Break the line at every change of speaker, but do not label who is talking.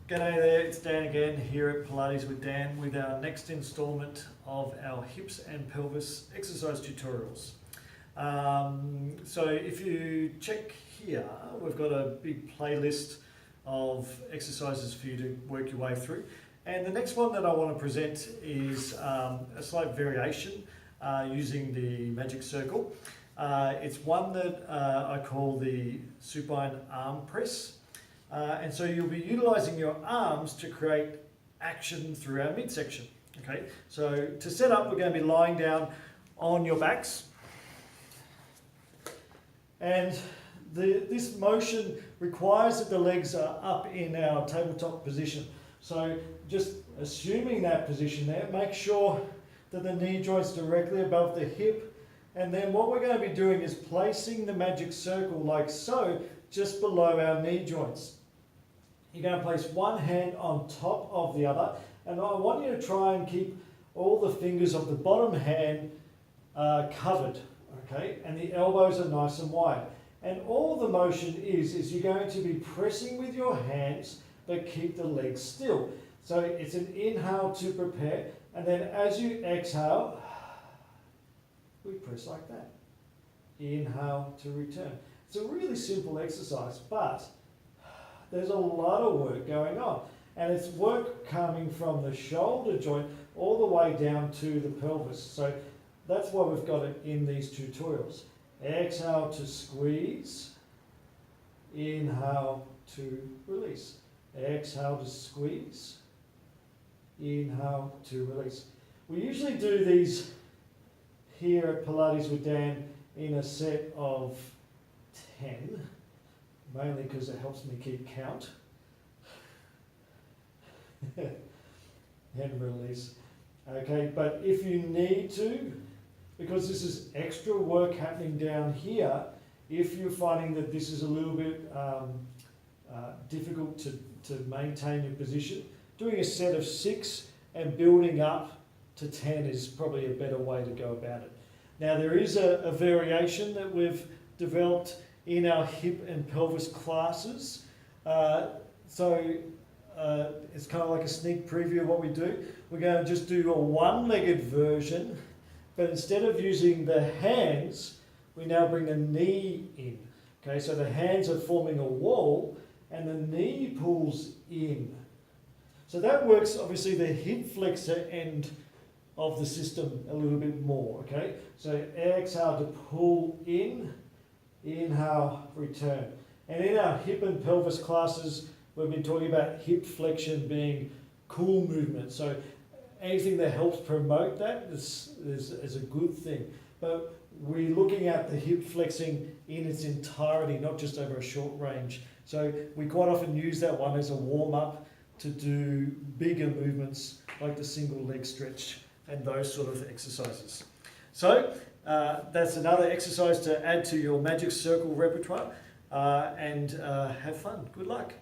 G'day there, it's Dan again here at Pilates with Dan with our next installment of our hips and pelvis exercise tutorials. So if you check here, we've got a big playlist of exercises for you to work your way through. And the next one that I want to present is a slight variation using the magic circle. It's one that I call the Supine Arm Press. And so you'll be utilizing your arms to create action through our midsection. Okay, so to set up, we're going to be lying down on your backs. And this motion requires that the legs are up in our tabletop position. So just assuming that position there, make sure that the knee joint's directly above the hip. And then what we're going to be doing is placing the magic circle like so, just below our knee joints. You're going to place one hand on top of the other, and I want you to try and keep all the fingers of the bottom hand covered, okay? And the elbows are nice and wide. And all the motion is you're going to be pressing with your hands, but keep the legs still. So it's an inhale to prepare, and then as you exhale, we press like that. Inhale to return. It's a really simple exercise, but there's a lot of work going on, and it's work coming from the shoulder joint all the way down to the pelvis. So that's why we've got it in these tutorials. Exhale to squeeze, inhale to release. Exhale to squeeze, inhale to release. We usually do these here at Pilates with Dan in a set of 10. Mainly because it helps me keep count. And release. Okay, but if you need to, because this is extra work happening down here, if you're finding that this is a little bit difficult to maintain your position, doing a set of 6 and building up to 10 is probably a better way to go about it. Now there is a variation that we've developed in our hip and pelvis classes. It's kind of like a sneak preview of what we do. We're going to just do a one-legged version, but instead of using the hands, we now bring the knee in. Okay, so the hands are forming a wall and the knee pulls in. So that works, obviously, the hip flexor end of the system a little bit more. Okay, so exhale to pull in. Inhale, return. And in our hip and pelvis classes, we've been talking about hip flexion being cool movement. So anything that helps promote that is a good thing. But we're looking at the hip flexing in its entirety, not just over a short range. So we quite often use that one as a warm-up to do bigger movements like the single leg stretch and those sort of exercises. So that's another exercise to add to your magic circle repertoire, and have fun. Good luck.